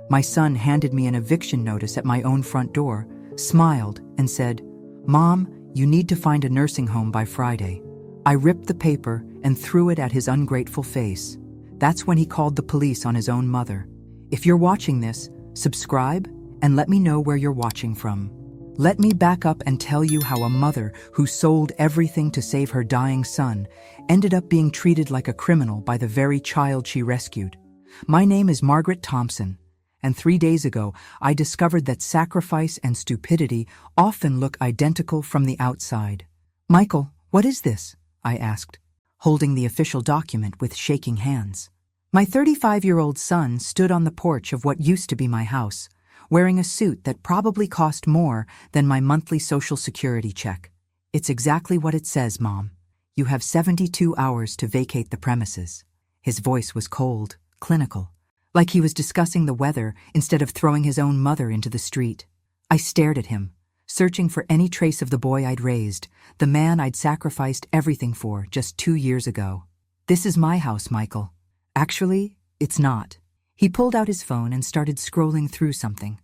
My son handed me an eviction notice at my own front door, smiled, and said, "Mom, you need to find a nursing home by Friday." I ripped the paper and threw it at his ungrateful face. That's when he called the police on his own mother. If you're watching this, subscribe and let me know where you're watching from. Let me back up and tell you how a mother who sold everything to save her dying son ended up being treated like a criminal by the very child she rescued. My name is Margaret Thompson, and 3 days ago I discovered that sacrifice and stupidity often look identical from the outside. "Michael, what is this?" I asked, holding the official document with shaking hands. My 35-year-old son stood on the porch of what used to be my house, wearing a suit that probably cost more than my monthly Social Security check. "It's exactly what it says, Mom. You have 72 hours to vacate the premises." His voice was cold, clinical, like he was discussing the weather instead of throwing his own mother into the street. I stared at him, searching for any trace of the boy I'd raised, the man I'd sacrificed everything for just 2 years ago. "This is my house, Michael." "Actually, it's not." He pulled out his phone and started scrolling through something.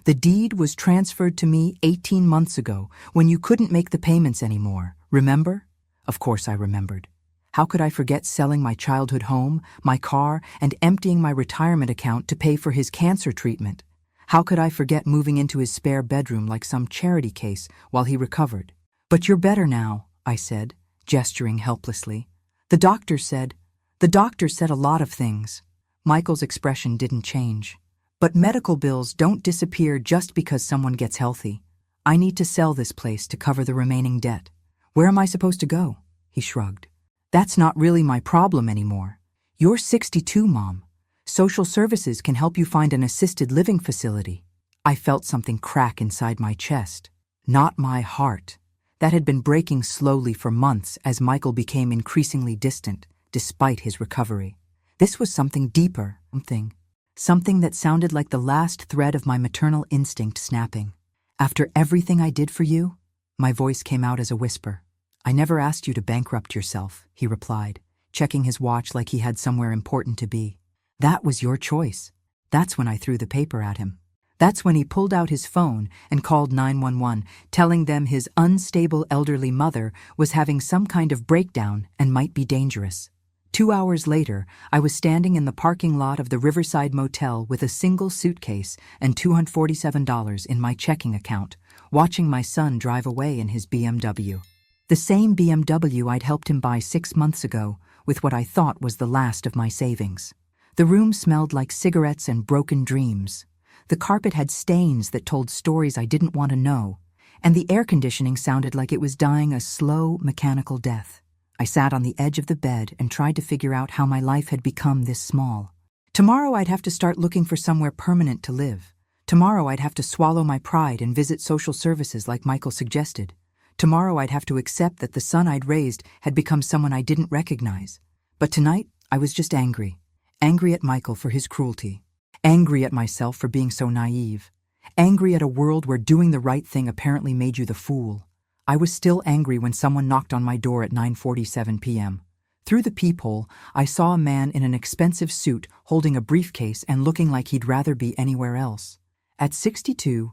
"The deed was transferred to me 18 months ago when you couldn't make the payments anymore. Remember?" Of course I remembered. How could I forget selling my childhood home, my car, and emptying my retirement account to pay for his cancer treatment? How could I forget moving into his spare bedroom like some charity case while he recovered? "But you're better now," I said, gesturing helplessly. The doctor said a lot of things." Michael's expression didn't change. "But medical bills don't disappear just because someone gets healthy. I need to sell this place to cover the remaining debt." "Where am I supposed to go?" He shrugged. "That's not really my problem anymore. You're 62, Mom. Social services can help you find an assisted living facility." I felt something crack inside my chest, not my heart. That had been breaking slowly for months as Michael became increasingly distant, despite his recovery. This was something deeper, something that sounded like the last thread of my maternal instinct snapping. "After everything I did for you?" My voice came out as a whisper. "I never asked you to bankrupt yourself," he replied, checking his watch like he had somewhere important to be. "That was your choice." That's when I threw the paper at him. That's when he pulled out his phone and called 911, telling them his unstable elderly mother was having some kind of breakdown and might be dangerous. 2 hours later, I was standing in the parking lot of the Riverside Motel with a single suitcase and $247 in my checking account, watching my son drive away in his BMW. The same BMW I'd helped him buy 6 months ago, with what I thought was the last of my savings. The room smelled like cigarettes and broken dreams. The carpet had stains that told stories I didn't want to know, and the air conditioning sounded like it was dying a slow, mechanical death. I sat on the edge of the bed and tried to figure out how my life had become this small. Tomorrow I'd have to start looking for somewhere permanent to live. Tomorrow I'd have to swallow my pride and visit social services like Michael suggested. Tomorrow I'd have to accept that the son I'd raised had become someone I didn't recognize. But tonight, I was just angry. Angry at Michael for his cruelty. Angry at myself for being so naive. Angry at a world where doing the right thing apparently made you the fool. I was still angry when someone knocked on my door at 9:47 p.m. Through the peephole, I saw a man in an expensive suit holding a briefcase and looking like he'd rather be anywhere else. At 62,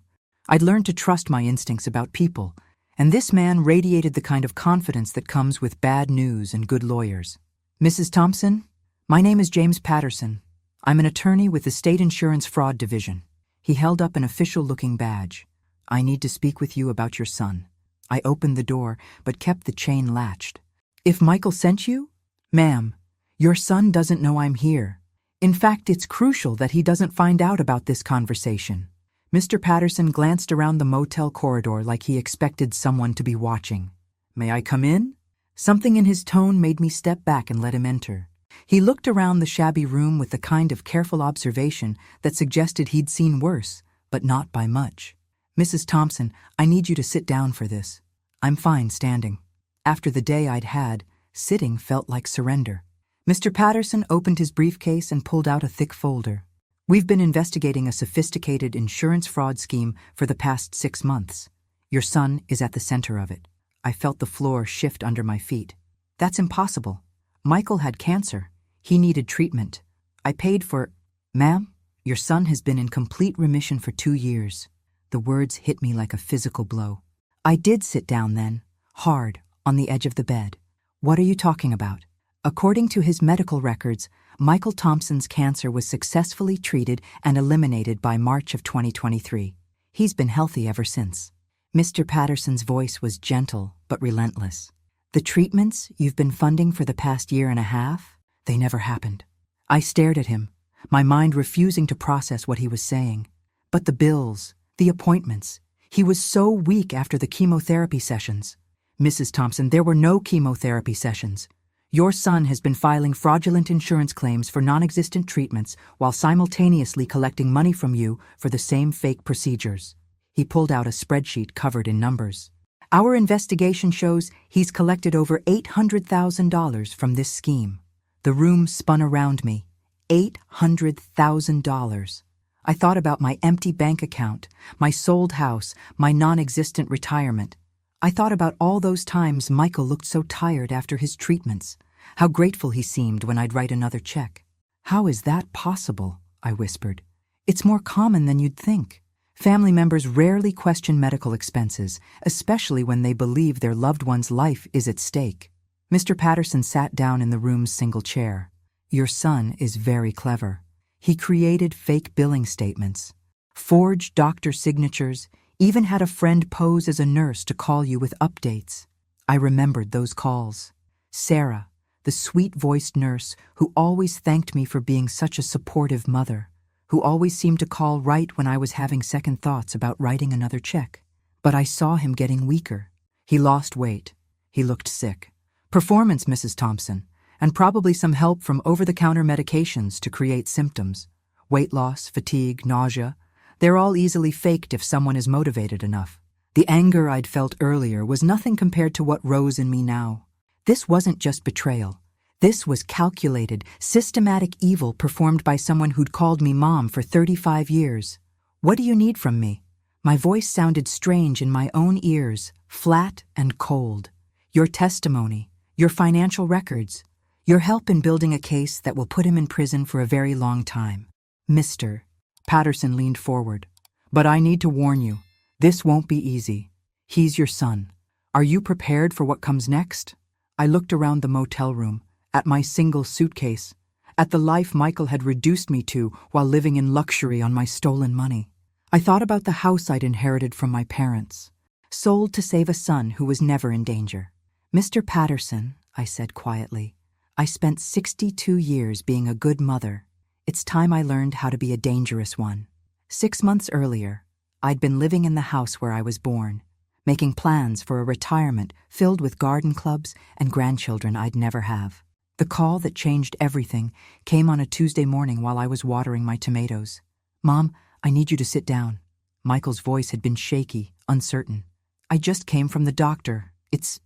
I'd learned to trust my instincts about people, and this man radiated the kind of confidence that comes with bad news and good lawyers. "Mrs. Thompson, my name is James Patterson. I'm an attorney with the State Insurance Fraud Division." He held up an official-looking badge. "I need to speak with you about your son." I opened the door, but kept the chain latched. "If Michael sent you?" "Ma'am, your son doesn't know I'm here. In fact, it's crucial that he doesn't find out about this conversation." Mr. Patterson glanced around the motel corridor like he expected someone to be watching. "May I come in?" Something in his tone made me step back and let him enter. He looked around the shabby room with the kind of careful observation that suggested he'd seen worse, but not by much. "Mrs. Thompson, I need you to sit down for this." "I'm fine standing." After the day I'd had, sitting felt like surrender. Mr. Patterson opened his briefcase and pulled out a thick folder. "We've been investigating a sophisticated insurance fraud scheme for the past 6 months. Your son is at the center of it." I felt the floor shift under my feet. "That's impossible. Michael had cancer. He needed treatment. I paid for—" "Ma'am, Your son has been in complete remission for 2 years. The words hit me like a physical blow. I did sit down then, hard, on the edge of the bed. What are you talking about? According to his medical records, Michael Thompson's cancer was successfully treated and eliminated by March of 2023. He's been healthy ever since. Mr. Patterson's voice was gentle but relentless. The treatments you've been funding for the past year and a half, they never happened. I stared at him, my mind refusing to process what he was saying. But the bills, the appointments, he was so weak after the chemotherapy sessions. Mrs. Thompson, there were no chemotherapy sessions. Your son has been filing fraudulent insurance claims for non-existent treatments while simultaneously collecting money from you for the same fake procedures. He pulled out a spreadsheet covered in numbers. Our investigation shows he's collected over $800,000 from this scheme. The room spun around me. $800,000. I thought about my empty bank account, my sold house, my non-existent retirement. I thought about all those times Michael looked so tired after his treatments, how grateful he seemed when I'd write another check. How is that possible? I whispered. It's more common than you'd think. Family members rarely question medical expenses, especially when they believe their loved one's life is at stake. Mr. Patterson sat down in the room's single chair. Your son is very clever. He created fake billing statements, forged doctor signatures, even had a friend pose as a nurse to call you with updates. I remembered those calls. Sarah, the sweet-voiced nurse who always thanked me for being such a supportive mother, who always seemed to call right when I was having second thoughts about writing another check. But I saw him getting weaker. He lost weight. He looked sick. Performance, Mrs. Thompson, and probably some help from over-the-counter medications to create symptoms. Weight loss, fatigue, nausea. They're all easily faked if someone is motivated enough. The anger I'd felt earlier was nothing compared to what rose in me now. This wasn't just betrayal. This was calculated, systematic evil performed by someone who'd called me mom for 35 years. What do you need from me? My voice sounded strange in my own ears, flat and cold. Your testimony, your financial records, your help in building a case that will put him in prison for a very long time. Mr. Patterson leaned forward. But I need to warn you, this won't be easy. He's your son. Are you prepared for what comes next? I looked around the motel room, at my single suitcase, at the life Michael had reduced me to while living in luxury on my stolen money. I thought about the house I'd inherited from my parents, sold to save a son who was never in danger. Mr. Patterson, I said quietly, I spent 62 years being a good mother. It's time I learned how to be a dangerous one. 6 months earlier, I'd been living in the house where I was born, making plans for a retirement filled with garden clubs and grandchildren I'd never have. The call that changed everything came on a Tuesday morning while I was watering my tomatoes. Mom, I need you to sit down. Michael's voice had been shaky, uncertain. I just came from the doctor. It's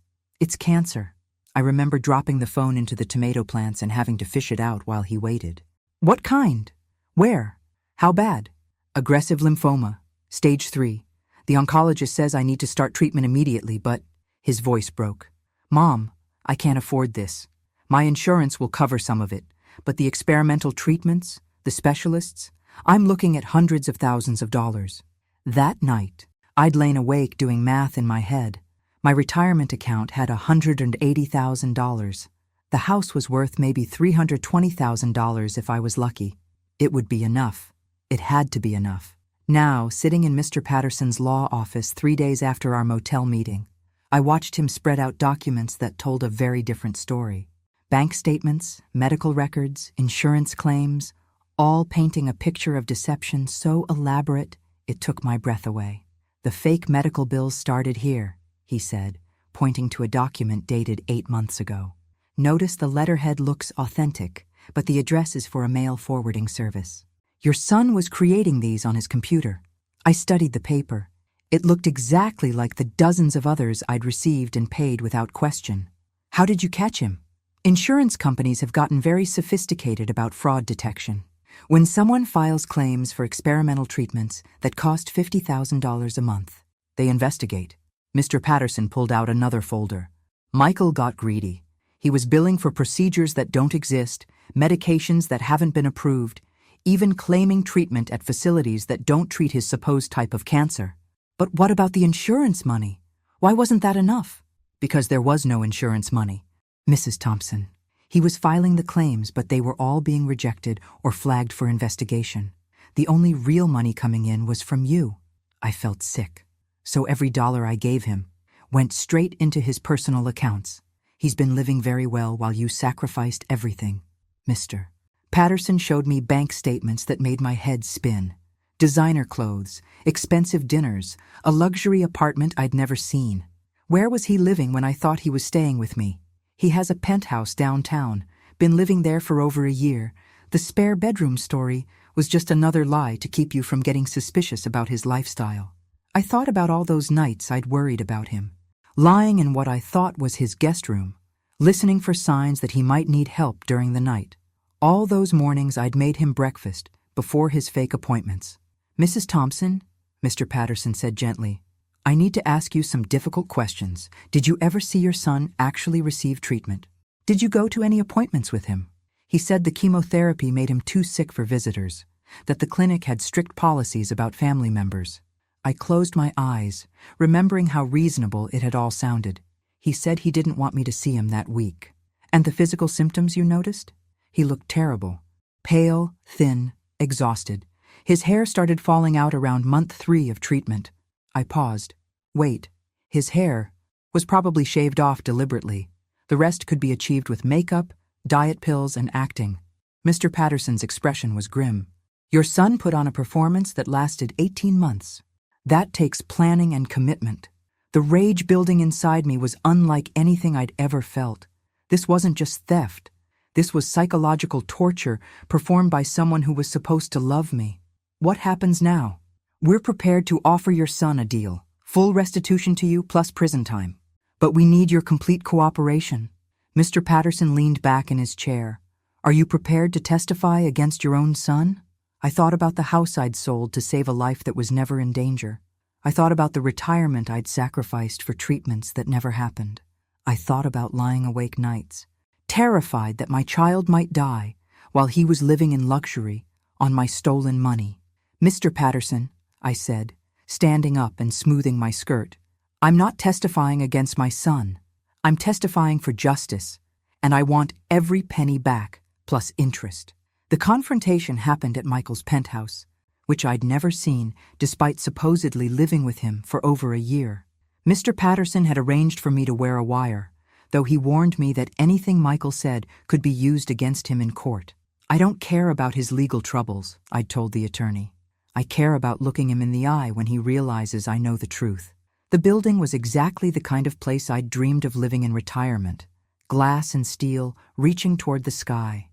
cancer. I remember dropping the phone into the tomato plants and having to fish it out while he waited. What kind? Where? How bad? Aggressive lymphoma, stage 3. The oncologist says I need to start treatment immediately, but his voice broke. Mom, I can't afford this. My insurance will cover some of it, but the experimental treatments, the specialists, I'm looking at hundreds of thousands of dollars. That night, I'd lain awake doing math in my head. My retirement account had $180,000. The house was worth maybe $320,000 if I was lucky. It would be enough. It had to be enough. Now, sitting in Mr. Patterson's law office 3 days after our motel meeting, I watched him spread out documents that told a very different story. Bank statements, medical records, insurance claims, all painting a picture of deception so elaborate it took my breath away. The fake medical bills started here, he said, pointing to a document dated 8 months ago. Notice the letterhead looks authentic, but the address is for a mail forwarding service. Your son was creating these on his computer. I studied the paper. It looked exactly like the dozens of others I'd received and paid without question. How did you catch him? Insurance companies have gotten very sophisticated about fraud detection. When someone files claims for experimental treatments that cost $50,000 a month, they investigate. Mr. Patterson pulled out another folder. Michael got greedy. He was billing for procedures that don't exist, medications that haven't been approved, even claiming treatment at facilities that don't treat his supposed type of cancer. But what about the insurance money? Why wasn't that enough? Because there was no insurance money. Mrs. Thompson. He was filing the claims, but they were all being rejected or flagged for investigation. The only real money coming in was from you. I felt sick. So every dollar I gave him went straight into his personal accounts. He's been living very well while you sacrificed everything. Mr. Patterson showed me bank statements that made my head spin. Designer clothes, expensive dinners, a luxury apartment I'd never seen. Where was he living when I thought he was staying with me? He has a penthouse downtown, been living there for over a year. The spare bedroom story was just another lie to keep you from getting suspicious about his lifestyle. I thought about all those nights I'd worried about him, lying in what I thought was his guest room, listening for signs that he might need help during the night. All those mornings I'd made him breakfast before his fake appointments. Mrs. Thompson, Mr. Patterson said gently, I need to ask you some difficult questions. Did you ever see your son actually receive treatment? Did you go to any appointments with him? He said the chemotherapy made him too sick for visitors, that the clinic had strict policies about family members. I closed my eyes, remembering how reasonable it had all sounded. He said he didn't want me to see him that week. And the physical symptoms you noticed? He looked terrible. Pale, thin, exhausted. His hair started falling out around month 3 of treatment. I paused. Wait, his hair was probably shaved off deliberately. The rest could be achieved with makeup, diet pills, and acting. Mr. Patterson's expression was grim. Your son put on a performance that lasted 18 months. That takes planning and commitment. The rage building inside me was unlike anything I'd ever felt. This wasn't just theft. This was psychological torture performed by someone who was supposed to love me. What happens now? We're prepared to offer your son a deal. Full restitution to you plus prison time. But we need your complete cooperation. Mr. Patterson leaned back in his chair. Are you prepared to testify against your own son? I thought about the house I'd sold to save a life that was never in danger. I thought about the retirement I'd sacrificed for treatments that never happened. I thought about lying awake nights, terrified that my child might die while he was living in luxury on my stolen money. Mr. Patterson, I said, standing up and smoothing my skirt, I'm not testifying against my son. I'm testifying for justice, and I want every penny back, plus interest. The confrontation happened at Michael's penthouse, which I'd never seen despite supposedly living with him for over a year. Mr. Patterson had arranged for me to wear a wire, though he warned me that anything Michael said could be used against him in court. I don't care about his legal troubles, I'd told the attorney. I care about looking him in the eye when he realizes I know the truth. The building was exactly the kind of place I'd dreamed of living in retirement. Glass and steel reaching toward the sky,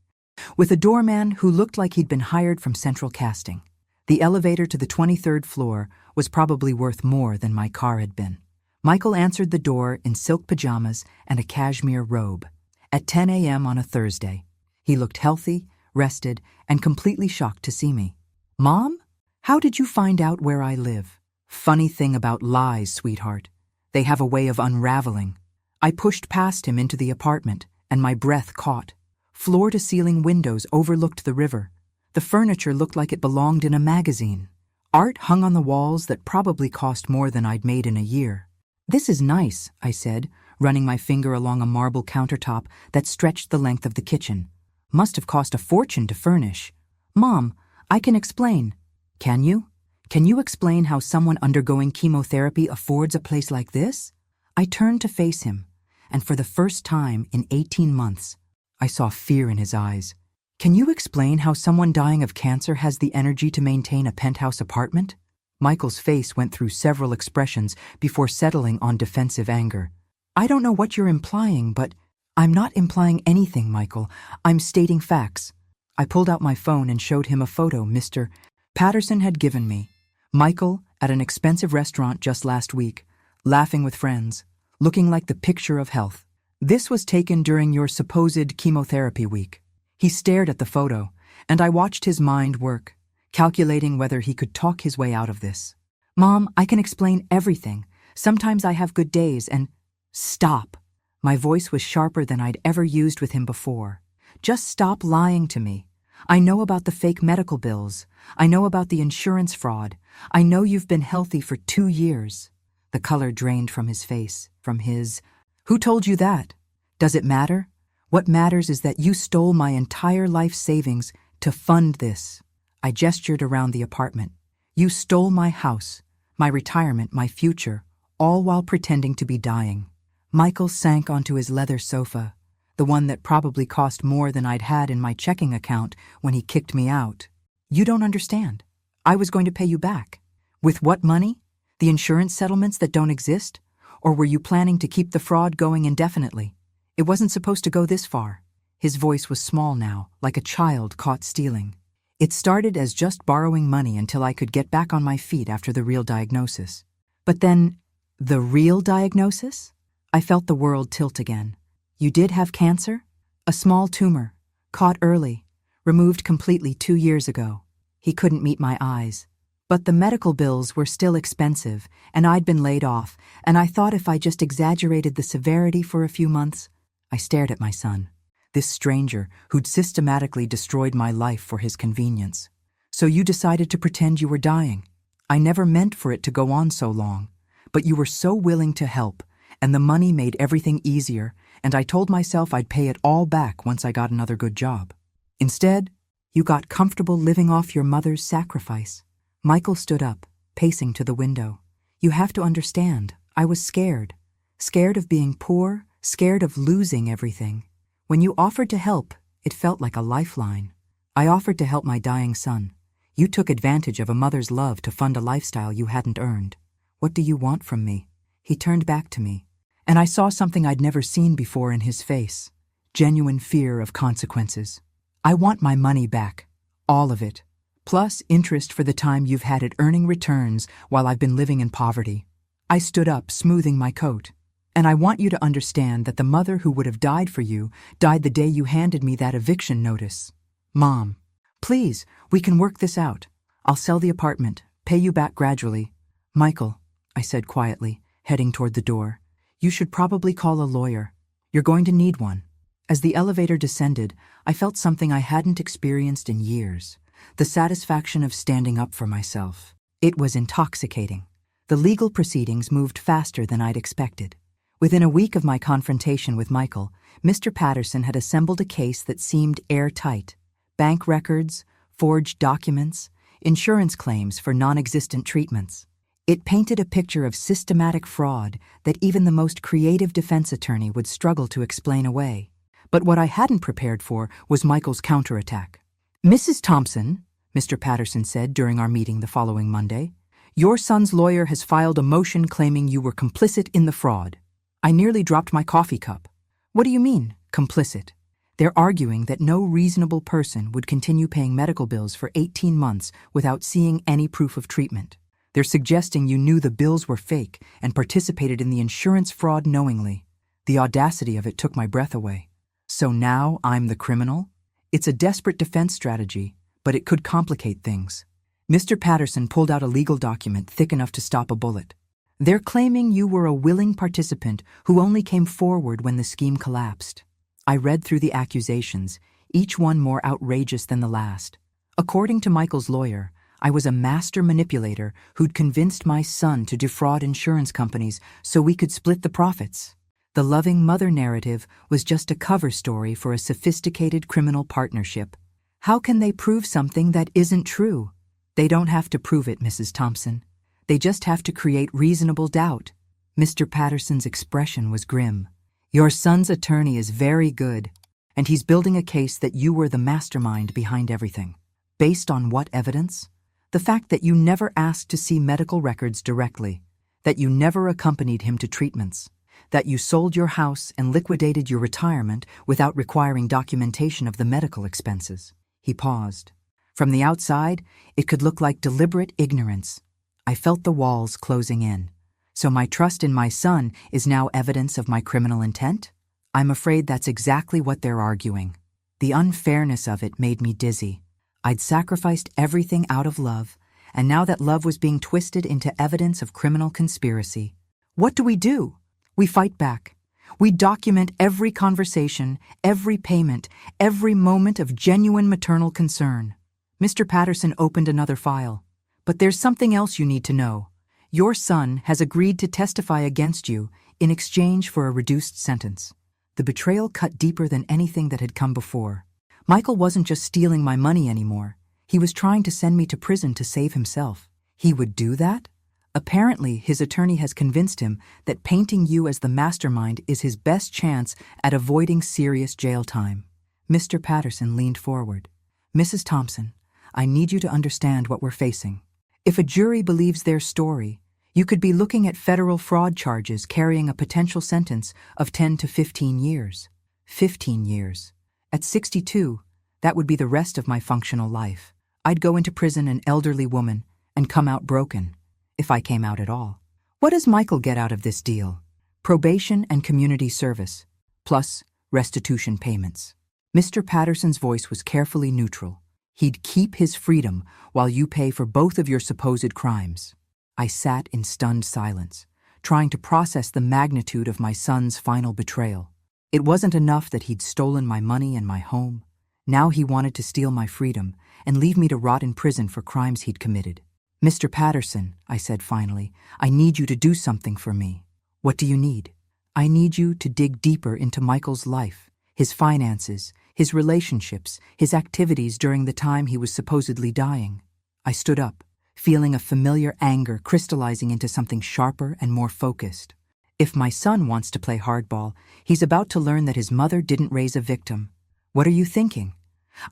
with a doorman who looked like he'd been hired from Central Casting. The elevator to the 23rd floor was probably worth more than my car had been. Michael answered the door in silk pajamas and a cashmere robe. At 10 a.m. on a Thursday. He looked healthy, rested, and completely shocked to see me. Mom? How did you find out where I live? Funny thing about lies, sweetheart. They have a way of unraveling. I pushed past him into the apartment, and my breath caught. Floor-to-ceiling windows overlooked the river. The furniture looked like it belonged in a magazine. Art hung on the walls that probably cost more than I'd made in a year. This is nice, I said, running my finger along a marble countertop that stretched the length of the kitchen. Must have cost a fortune to furnish. Mom, I can explain. Can you? Can you explain how someone undergoing chemotherapy affords a place like this? I turned to face him, and for the first time in 18 months, I saw fear in his eyes. Can you explain how someone dying of cancer has the energy to maintain a penthouse apartment? Michael's face went through several expressions before settling on defensive anger. I don't know what you're implying, but I'm not implying anything, Michael. I'm stating facts. I pulled out my phone and showed him a photo Mr. Patterson had given me. Michael at an expensive restaurant just last week, laughing with friends, looking like the picture of health. This was taken during your supposed chemotherapy week. He stared at the photo, and I watched his mind work, calculating whether he could talk his way out of this. Mom, I can explain everything. Sometimes I have good days and... Stop. My voice was sharper than I'd ever used with him before. Just stop lying to me. I know about the fake medical bills. I know about the insurance fraud. I know you've been healthy for 2 years. The color drained from his face, from his... Who told you that? Does it matter? What matters is that you stole my entire life savings to fund this. I gestured around the apartment. You stole my house, my retirement, my future, all while pretending to be dying. Michael sank onto his leather sofa, the one that probably cost more than I'd had in my checking account when he kicked me out. You don't understand. I was going to pay you back. With what money? The insurance settlements that don't exist? Or were you planning to keep the fraud going indefinitely? It wasn't supposed to go this far. His voice was small now, like a child caught stealing. It started as just borrowing money until I could get back on my feet after the real diagnosis. But then, the real diagnosis? I felt the world tilt again. You did have cancer? A small tumor, caught early, removed completely 2 years ago. He couldn't meet my eyes. But the medical bills were still expensive, and I'd been laid off, and I thought if I just exaggerated the severity for a few months. I stared at my son, this stranger who'd systematically destroyed my life for his convenience. So you decided to pretend you were dying. I never meant for it to go on so long, but you were so willing to help, and the money made everything easier, and I told myself I'd pay it all back once I got another good job. Instead, you got comfortable living off your mother's sacrifice. Michael stood up, pacing to the window. You have to understand, I was scared. Scared of being poor, scared of losing everything. When you offered to help, it felt like a lifeline. I offered to help my dying son. You took advantage of a mother's love to fund a lifestyle you hadn't earned. What do you want from me? He turned back to me, and I saw something I'd never seen before in his face. Genuine fear of consequences. I want my money back. All of it. Plus interest for the time you've had it earning returns while I've been living in poverty. I stood up, smoothing my coat. And I want you to understand that the mother who would have died for you died the day you handed me that eviction notice. Mom, please, we can work this out. I'll sell the apartment, pay you back gradually. Michael, I said quietly, heading toward the door, you should probably call a lawyer. You're going to need one. As the elevator descended, I felt something I hadn't experienced in years. The satisfaction of standing up for myself. It was intoxicating. The legal proceedings moved faster than I'd expected. Within a week of my confrontation with Michael, Mr. Patterson had assembled a case that seemed airtight. Bank records, forged documents, insurance claims for non-existent treatments. It painted a picture of systematic fraud that even the most creative defense attorney would struggle to explain away. But what I hadn't prepared for was Michael's counterattack. Mrs. Thompson, Mr. Patterson said during our meeting the following Monday, your son's lawyer has filed a motion claiming you were complicit in the fraud. I nearly dropped my coffee cup. What do you mean, complicit? They're arguing that no reasonable person would continue paying medical bills for 18 months without seeing any proof of treatment. They're suggesting you knew the bills were fake and participated in the insurance fraud knowingly. The audacity of it took my breath away. So now I'm the criminal? It's a desperate defense strategy, but it could complicate things. Mr. Patterson pulled out a legal document thick enough to stop a bullet. They're claiming you were a willing participant who only came forward when the scheme collapsed. I read through the accusations, each one more outrageous than the last. According to Michael's lawyer, I was a master manipulator who'd convinced my son to defraud insurance companies so we could split the profits. The loving mother narrative was just a cover story for a sophisticated criminal partnership. How can they prove something that isn't true? They don't have to prove it, Mrs. Thompson. They just have to create reasonable doubt. Mr. Patterson's expression was grim. Your son's attorney is very good, and he's building a case that you were the mastermind behind everything. Based on what evidence? The fact that you never asked to see medical records directly, that you never accompanied him to treatments, that you sold your house and liquidated your retirement without requiring documentation of the medical expenses. He paused. From the outside, it could look like deliberate ignorance. I felt the walls closing in. So my trust in my son is now evidence of my criminal intent? I'm afraid that's exactly what they're arguing. The unfairness of it made me dizzy. I'd sacrificed everything out of love, and now that love was being twisted into evidence of criminal conspiracy. What do? We fight back. We document every conversation, every payment, every moment of genuine maternal concern. Mr. Patterson opened another file. But there's something else you need to know. Your son has agreed to testify against you in exchange for a reduced sentence. The betrayal cut deeper than anything that had come before. Michael wasn't just stealing my money anymore. He was trying to send me to prison to save himself. He would do that? Apparently, his attorney has convinced him that painting you as the mastermind is his best chance at avoiding serious jail time. Mr. Patterson leaned forward. Mrs. Thompson, I need you to understand what we're facing. If a jury believes their story, you could be looking at federal fraud charges carrying a potential sentence of 10 to 15 years. 15 years. At 62, that would be the rest of my functional life. I'd go into prison an elderly woman and come out broken, if I came out at all. What does Michael get out of this deal? Probation and community service, plus restitution payments. Mr. Patterson's voice was carefully neutral. He'd keep his freedom while you pay for both of your supposed crimes. I sat in stunned silence, trying to process the magnitude of my son's final betrayal. It wasn't enough that he'd stolen my money and my home. Now he wanted to steal my freedom and leave me to rot in prison for crimes he'd committed. Mr. Patterson, I said finally, I need you to do something for me. What do you need? I need you to dig deeper into Michael's life, his finances, his relationships, his activities during the time he was supposedly dying. I stood up, feeling a familiar anger crystallizing into something sharper and more focused. If my son wants to play hardball, he's about to learn that his mother didn't raise a victim. What are you thinking?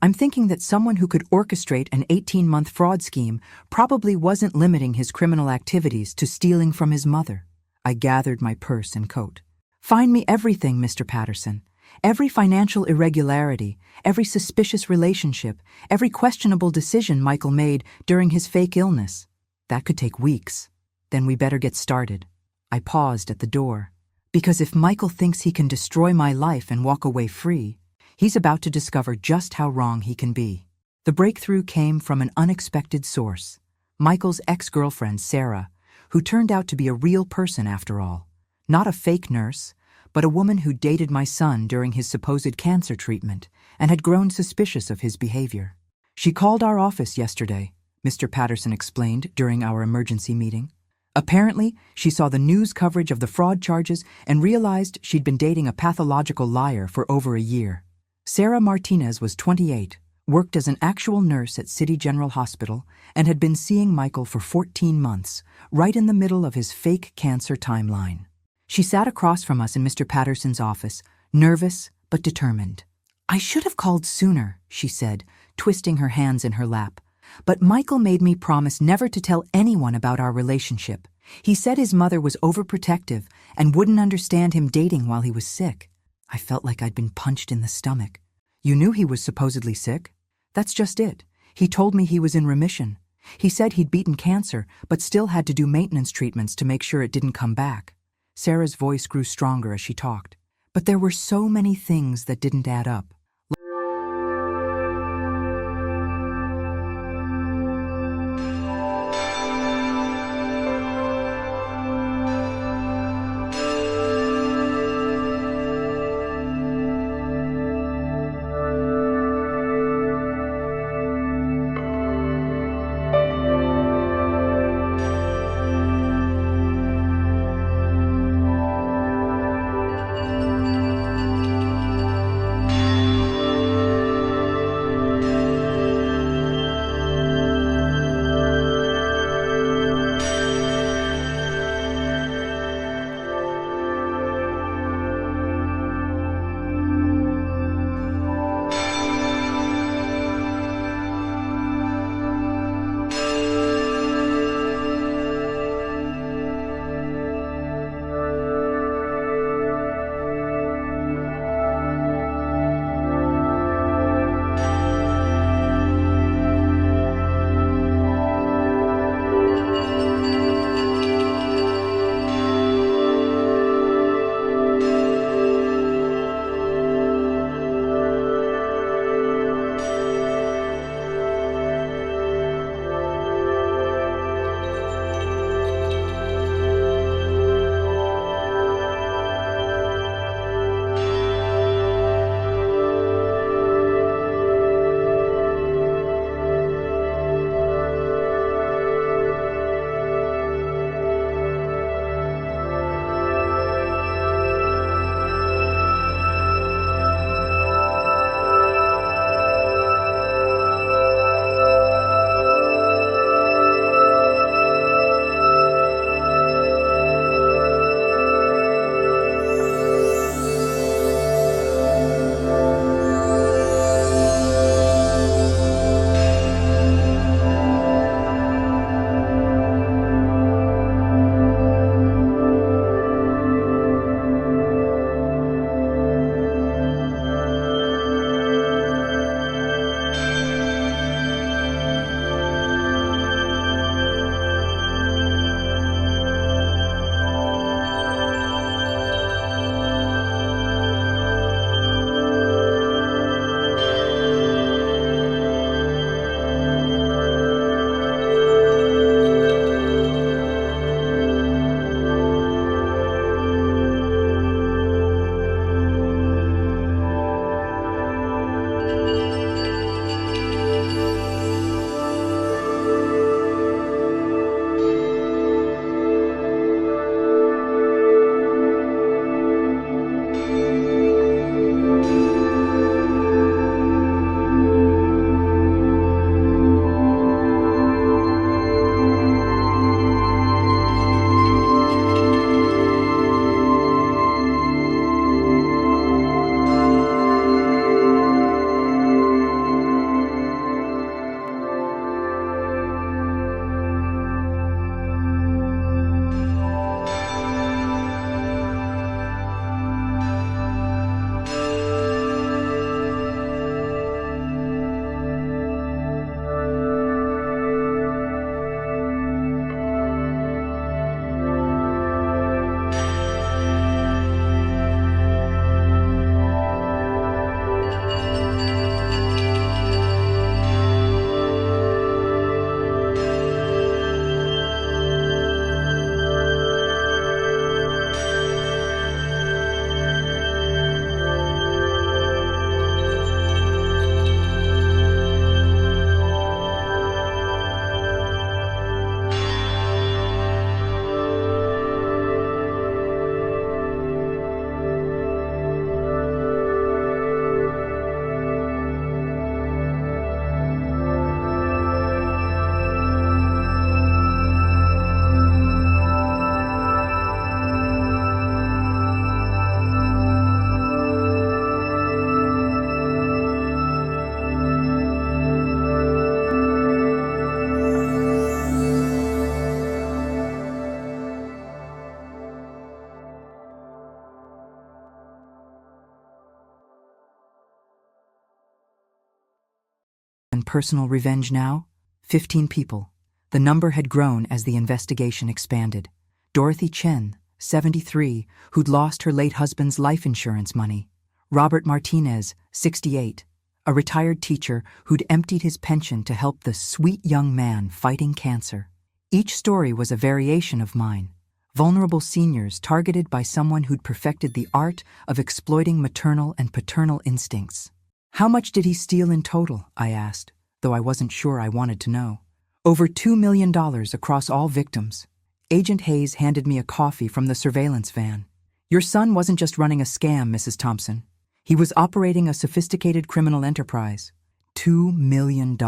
I'm thinking that someone who could orchestrate an 18-month fraud scheme probably wasn't limiting his criminal activities to stealing from his mother. I gathered my purse and coat. Find me everything, Mr. Patterson. Every financial irregularity, every suspicious relationship, every questionable decision Michael made during his fake illness. That could take weeks. Then we better get started. I paused at the door. Because if Michael thinks he can destroy my life and walk away free, he's about to discover just how wrong he can be. The breakthrough came from an unexpected source. Michael's ex-girlfriend, Sarah, who turned out to be a real person after all. Not a fake nurse, but a woman who dated my son during his supposed cancer treatment and had grown suspicious of his behavior. She called our office yesterday, Mr. Patterson explained during our emergency meeting. Apparently, she saw the news coverage of the fraud charges and realized she'd been dating a pathological liar for over a year. Sarah Martinez was 28, worked as an actual nurse at City General Hospital, and had been seeing Michael for 14 months, right in the middle of his fake cancer timeline. She sat across from us in Mr. Patterson's office, nervous but determined. I should have called sooner, she said, twisting her hands in her lap. But Michael made me promise never to tell anyone about our relationship. He said his mother was overprotective and wouldn't understand him dating while he was sick. I felt like I'd been punched in the stomach. You knew he was supposedly sick? That's just it. He told me he was in remission. He said he'd beaten cancer, but still had to do maintenance treatments to make sure it didn't come back. Sarah's voice grew stronger as she talked. But there were so many things that didn't add up. And personal revenge now? 15 people. The number had grown as the investigation expanded. Dorothy Chen, 73, who'd lost her late husband's life insurance money. Robert Martinez, 68, a retired teacher who'd emptied his pension to help the sweet young man fighting cancer. Each story was a variation of mine. Vulnerable seniors targeted by someone who'd perfected the art of exploiting maternal and paternal instincts. How much did he steal in total? I asked, though I wasn't sure I wanted to know. Over $2 million across all victims. Agent Hayes handed me a coffee from the surveillance van. Your son wasn't just running a scam, Mrs. Thompson. He was operating a sophisticated criminal enterprise. $2 million.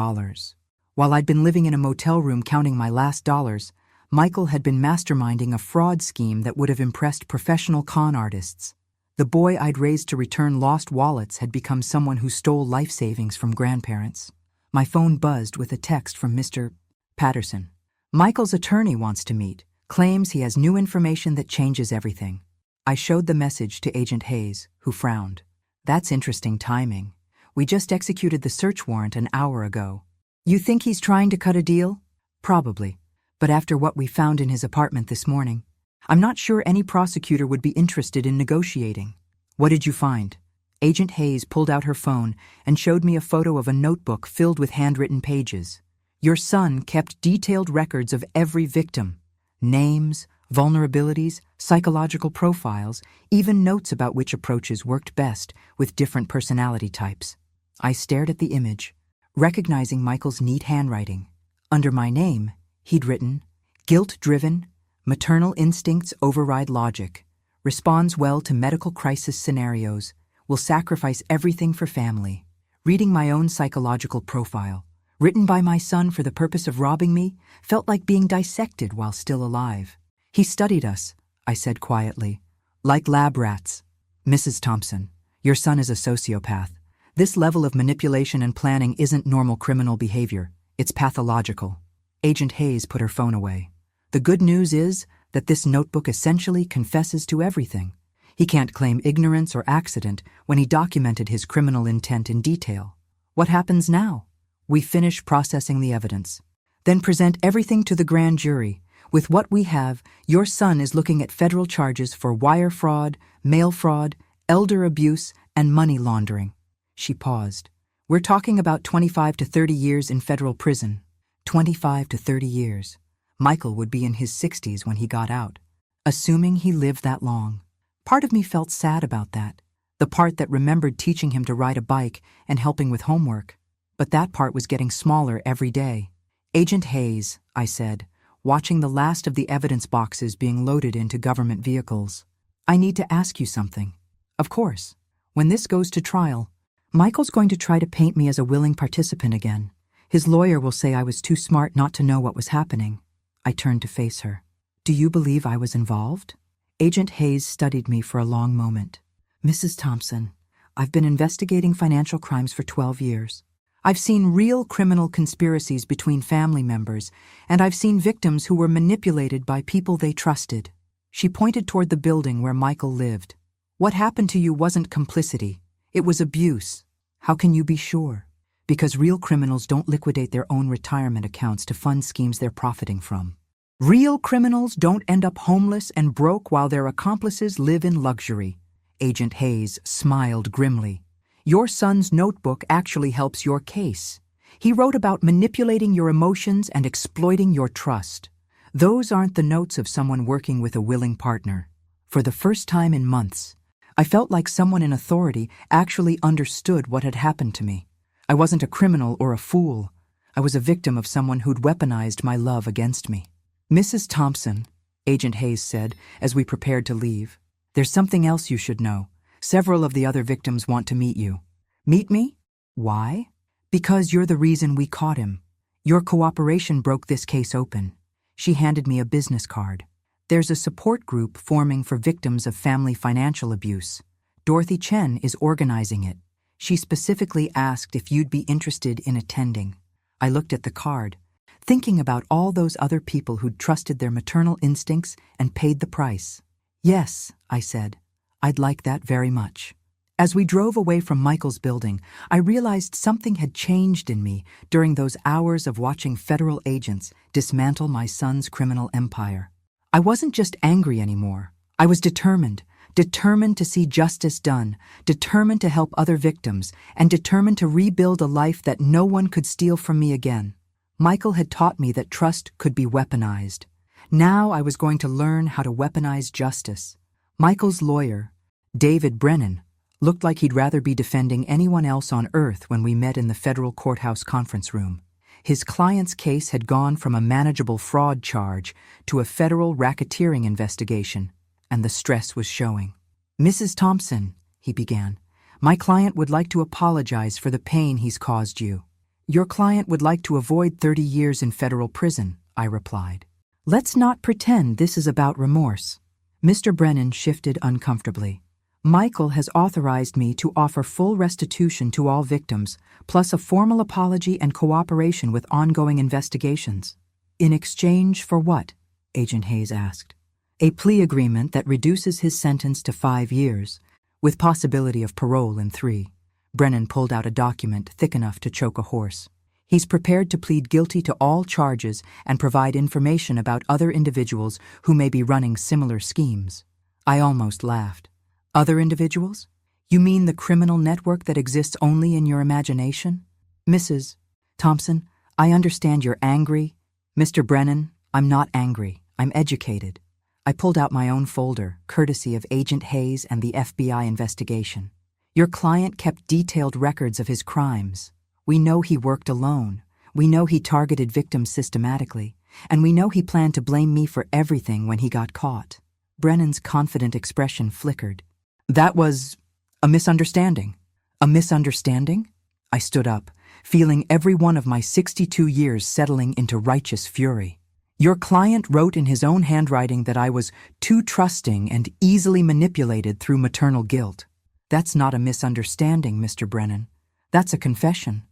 While I'd been living in a motel room counting my last dollars, Michael had been masterminding a fraud scheme that would have impressed professional con artists. The boy I'd raised to return lost wallets had become someone who stole life savings from grandparents. My phone buzzed with a text from Mr. Patterson. Michael's attorney wants to meet, claims he has new information that changes everything. I showed the message to Agent Hayes, who frowned. That's interesting timing. We just executed the search warrant an hour ago. You think he's trying to cut a deal? Probably. But after what we found in his apartment this morning, I'm not sure any prosecutor would be interested in negotiating. What did you find? Agent Hayes pulled out her phone and showed me a photo of a notebook filled with handwritten pages. Your son kept detailed records of every victim. Names, vulnerabilities, psychological profiles, even notes about which approaches worked best with different personality types. I stared at the image, recognizing Michael's neat handwriting. Under my name, he'd written, guilt-driven, maternal instincts override logic, responds well to medical crisis scenarios, will sacrifice everything for family. Reading my own psychological profile, written by my son for the purpose of robbing me, felt like being dissected while still alive. He studied us, I said quietly, like lab rats. Mrs. Thompson, your son is a sociopath. This level of manipulation and planning isn't normal criminal behavior. It's pathological. Agent Hayes put her phone away. The good news is that this notebook essentially confesses to everything. He can't claim ignorance or accident when he documented his criminal intent in detail. What happens now? We finish processing the evidence, then present everything to the grand jury. With what we have, your son is looking at federal charges for wire fraud, mail fraud, elder abuse, and money laundering. She paused. We're talking about 25 to 30 years in federal prison. 25 to 30 years. Michael would be in his 60s when he got out. Assuming he lived that long. Part of me felt sad about that. The part that remembered teaching him to ride a bike and helping with homework. But that part was getting smaller every day. Agent Hayes, I said, watching the last of the evidence boxes being loaded into government vehicles. I need to ask you something. Of course. When this goes to trial, Michael's going to try to paint me as a willing participant again. His lawyer will say I was too smart not to know what was happening. I turned to face her. Do you believe I was involved? Agent Hayes studied me for a long moment. Mrs. Thompson, I've been investigating financial crimes for 12 years. I've seen real criminal conspiracies between family members, and I've seen victims who were manipulated by people they trusted. She pointed toward the building where Michael lived. What happened to you wasn't complicity. It was abuse. How can you be sure? Because real criminals don't liquidate their own retirement accounts to fund schemes they're profiting from. Real criminals don't end up homeless and broke while their accomplices live in luxury. Agent Hayes smiled grimly. Your son's notebook actually helps your case. He wrote about manipulating your emotions and exploiting your trust. Those aren't the notes of someone working with a willing partner. For the first time in months, I felt like someone in authority actually understood what had happened to me. I wasn't a criminal or a fool. I was a victim of someone who'd weaponized my love against me. Mrs. Thompson, Agent Hayes said as we prepared to leave, there's something else you should know. Several of the other victims want to meet you. Meet me? Why? Because you're the reason we caught him. Your cooperation broke this case open. She handed me a business card. There's a support group forming for victims of family financial abuse. Dorothy Chen is organizing it. She specifically asked if you'd be interested in attending. I looked at the card, thinking about all those other people who'd trusted their maternal instincts and paid the price. Yes, I said. I'd like that very much. As we drove away from Michael's building, I realized something had changed in me during those hours of watching federal agents dismantle my son's criminal empire. I wasn't just angry anymore. I was determined to see justice done, determined to help other victims, and determined to rebuild a life that no one could steal from me again. Michael had taught me that trust could be weaponized. Now I was going to learn how to weaponize justice. Michael's lawyer, David Brennan, looked like he'd rather be defending anyone else on earth when we met in the federal courthouse conference room. His client's case had gone from a manageable fraud charge to a federal racketeering investigation, and the stress was showing. "Mrs. Thompson," he began, "my client would like to apologize for the pain he's caused you." "Your client would like to avoid 30 years in federal prison," I replied. "Let's not pretend this is about remorse." Mr. Brennan shifted uncomfortably. "Michael has authorized me to offer full restitution to all victims, plus a formal apology and cooperation with ongoing investigations." "In exchange for what?" Agent Hayes asked. "A plea agreement that reduces his sentence to 5 years, with possibility of parole in 3. Brennan pulled out a document thick enough to choke a horse. "He's prepared to plead guilty to all charges and provide information about other individuals who may be running similar schemes." I almost laughed. "Other individuals? You mean the criminal network that exists only in your imagination?" "Mrs. Thompson, I understand you're angry." "Mr. Brennan, I'm not angry. I'm educated." I pulled out my own folder, courtesy of Agent Hayes and the FBI investigation. "Your client kept detailed records of his crimes. We know he worked alone. We know he targeted victims systematically. And we know he planned to blame me for everything when he got caught." Brennan's confident expression flickered. "That was a misunderstanding." "A misunderstanding?" I stood up, feeling every one of my 62 years settling into righteous fury. "Your client wrote in his own handwriting that I was too trusting and easily manipulated through maternal guilt." "That's not a misunderstanding, Mr. Brennan. That's a confession.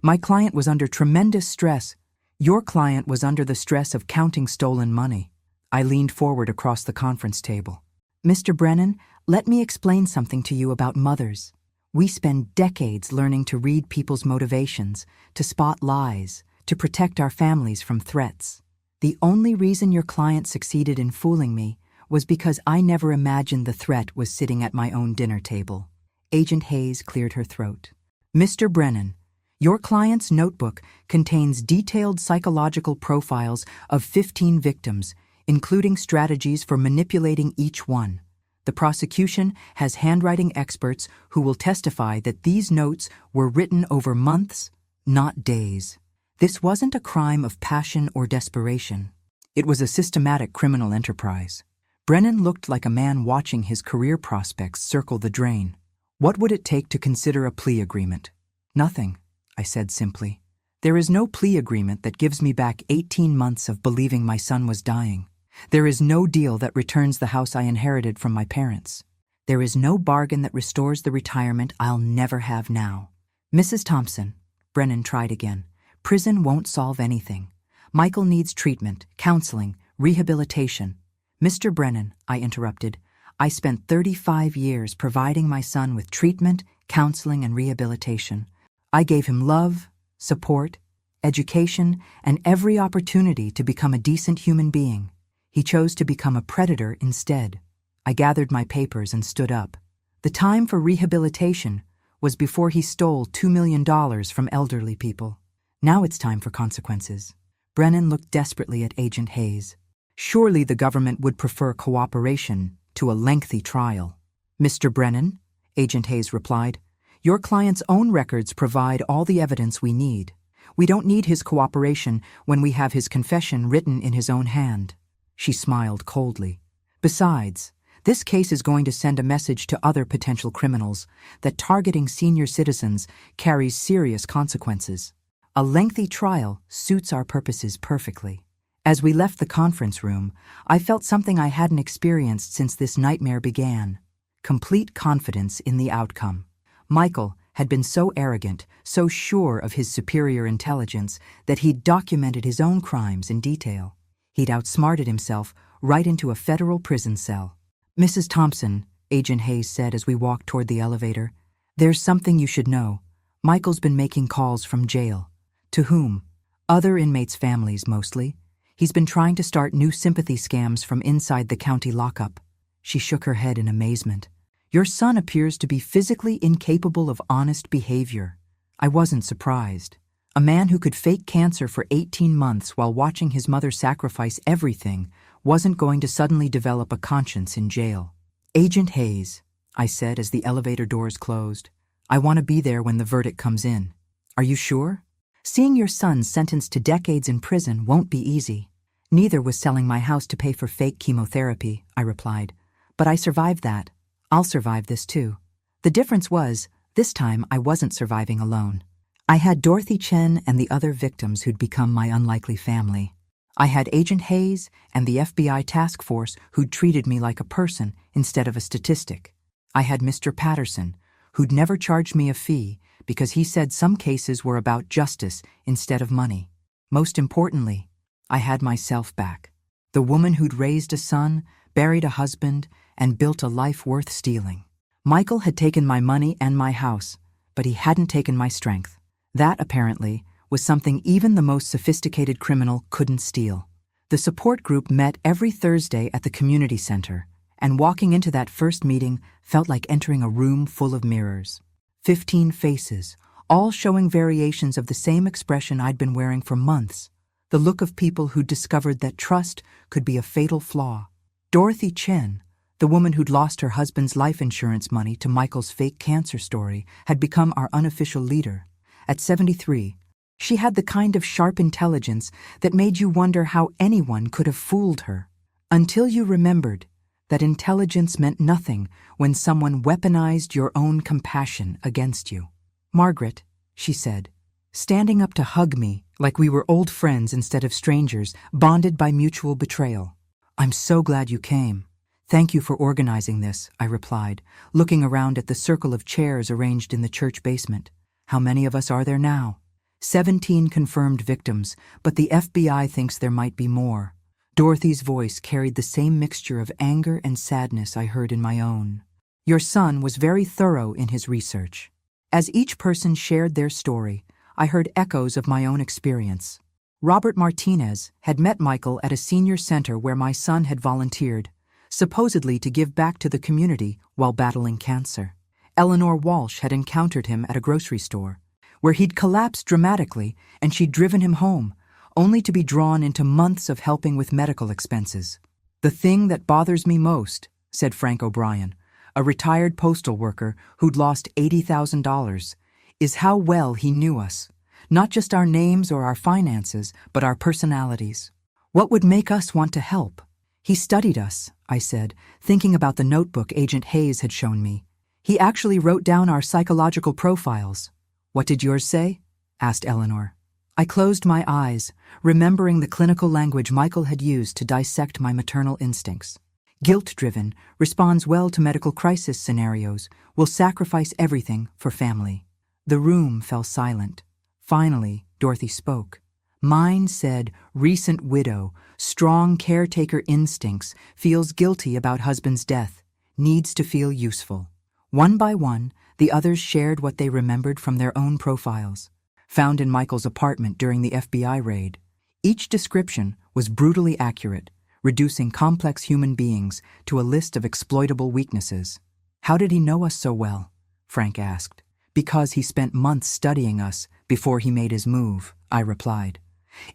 My client was under tremendous stress. Your client was under the stress of counting stolen money." I leaned forward across the conference table. "Mr. Brennan, let me explain something to you about mothers. We spend decades learning to read people's motivations, to spot lies, to protect our families from threats. The only reason your client succeeded in fooling me was because I never imagined the threat was sitting at my own dinner table." Agent Hayes cleared her throat. "Mr. Brennan, your client's notebook contains detailed psychological profiles of 15 victims, including strategies for manipulating each one. The prosecution has handwriting experts who will testify that these notes were written over months, not days. This wasn't a crime of passion or desperation. It was a systematic criminal enterprise." Brennan looked like a man watching his career prospects circle the drain. "What would it take to consider a plea agreement?" "Nothing," I said simply. "There is no plea agreement that gives me back 18 months of believing my son was dying. There is no deal that returns the house I inherited from my parents. There is no bargain that restores the retirement I'll never have now." "Mrs. Thompson," Brennan tried again, "prison won't solve anything. Michael needs treatment, counseling, rehabilitation." "Mr. Brennan," I interrupted, "I spent 35 years providing my son with treatment, counseling, and rehabilitation. I gave him love, support, education, and every opportunity to become a decent human being. He chose to become a predator instead." I gathered my papers and stood up. The time for rehabilitation was before he stole $2 million from elderly people. Now it's time for consequences. Brennan looked desperately at Agent Hayes. "Surely the government would prefer cooperation to a lengthy trial." "Mr. Brennan," Agent Hayes replied, "your client's own records provide all the evidence we need. We don't need his cooperation when we have his confession written in his own hand." She smiled coldly. "Besides, this case is going to send a message to other potential criminals that targeting senior citizens carries serious consequences. A lengthy trial suits our purposes perfectly." As we left the conference room, I felt something I hadn't experienced since this nightmare began: complete confidence in the outcome. Michael had been so arrogant, so sure of his superior intelligence, that he'd documented his own crimes in detail. He'd outsmarted himself right into a federal prison cell. "Mrs. Thompson," Agent Hayes said as we walked toward the elevator. There's something you should know. Michael's been making calls from jail. To whom? Other inmates' families, mostly. He's been trying to start new sympathy scams from inside the county lockup. She shook her head in amazement. Your son appears to be physically incapable of honest behavior. I wasn't surprised. A man who could fake cancer for 18 months while watching his mother sacrifice everything wasn't going to suddenly develop a conscience in jail. Agent Hayes, I said as the elevator doors closed. I want to be there when the verdict comes in. Are you sure? Seeing your son sentenced to decades in prison won't be easy. Neither was selling my house to pay for fake chemotherapy, I replied. But I survived that. I'll survive this too. The difference was, this time I wasn't surviving alone. I had Dorothy Chen and the other victims who'd become my unlikely family. I had Agent Hayes and the FBI task force who'd treated me like a person instead of a statistic. I had Mr. Patterson, who'd never charged me a fee because he said some cases were about justice instead of money. Most importantly, I had myself back. The woman who'd raised a son, buried a husband, and built a life worth stealing. Michael had taken my money and my house, but he hadn't taken my strength. That, apparently, was something even the most sophisticated criminal couldn't steal. The support group met every Thursday at the community center, and walking into that first meeting felt like entering a room full of mirrors. 15 faces, all showing variations of the same expression I'd been wearing for months, the look of people who'd discovered that trust could be a fatal flaw. Dorothy Chen, the woman who'd lost her husband's life insurance money to Michael's fake cancer story, had become our unofficial leader. At 73, she had the kind of sharp intelligence that made you wonder how anyone could have fooled her. Until you remembered that intelligence meant nothing when someone weaponized your own compassion against you. Margaret, she said, standing up to hug me like we were old friends instead of strangers, bonded by mutual betrayal. I'm so glad you came. Thank you for organizing this, I replied, looking around at the circle of chairs arranged in the church basement. How many of us are there now? 17 confirmed victims, but the FBI thinks there might be more. Dorothy's voice carried the same mixture of anger and sadness I heard in my own. Your son was very thorough in his research. As each person shared their story, I heard echoes of my own experience. Robert Martinez had met Michael at a senior center where my son had volunteered, supposedly to give back to the community while battling cancer. Eleanor Walsh had encountered him at a grocery store, where he'd collapsed dramatically and she'd driven him home, only to be drawn into months of helping with medical expenses. The thing that bothers me most, said Frank O'Brien, a retired postal worker who'd lost $80,000, is how well he knew us. Not just our names or our finances, but our personalities. What would make us want to help? He studied us, I said, thinking about the notebook Agent Hayes had shown me. He actually wrote down our psychological profiles. What did yours say? Asked Eleanor. I closed my eyes, remembering the clinical language Michael had used to dissect my maternal instincts. Guilt-driven, responds well to medical crisis scenarios, will sacrifice everything for family. The room fell silent. Finally, Dorothy spoke. Mine said, recent widow, strong caretaker instincts, feels guilty about husband's death, needs to feel useful. One by one, the others shared what they remembered from their own profiles, found in Michael's apartment during the FBI raid. Each description was brutally accurate, reducing complex human beings to a list of exploitable weaknesses. How did he know us so well? Frank asked. Because he spent months studying us before he made his move, I replied.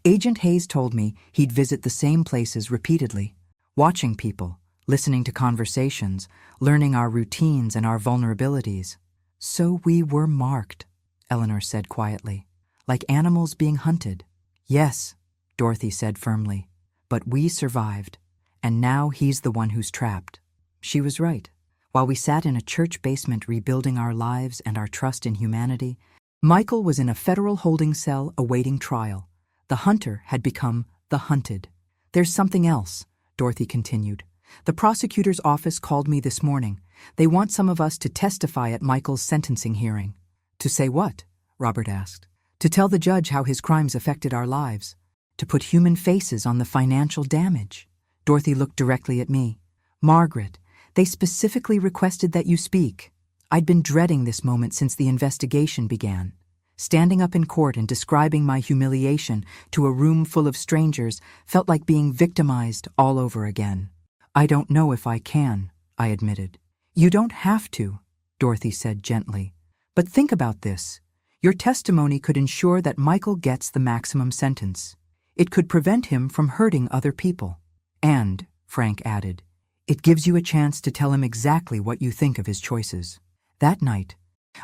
Agent Hayes told me he'd visit the same places repeatedly, watching people, listening to conversations, learning our routines and our vulnerabilities. So we were marked, Eleanor said quietly, like animals being hunted. Yes, Dorothy said firmly, but we survived, and now he's the one who's trapped. She was right. While we sat in a church basement rebuilding our lives and our trust in humanity, Michael was in a federal holding cell awaiting trial. The hunter had become the hunted. There's something else, Dorothy continued. The prosecutor's office called me this morning. They want some of us to testify at Michael's sentencing hearing. To say what? Robert asked. To tell the judge how his crimes affected our lives. To put human faces on the financial damage. Dorothy looked directly at me. Margaret, They specifically requested that you speak. I'd been dreading this moment since the investigation began. Standing up in court and describing my humiliation to a room full of strangers felt like being victimized all over again. I don't know if I can, I admitted. You don't have to, Dorothy said gently. But think about this. Your testimony could ensure that Michael gets the maximum sentence. It could prevent him from hurting other people. And, Frank added, it gives you a chance to tell him exactly what you think of his choices. That night,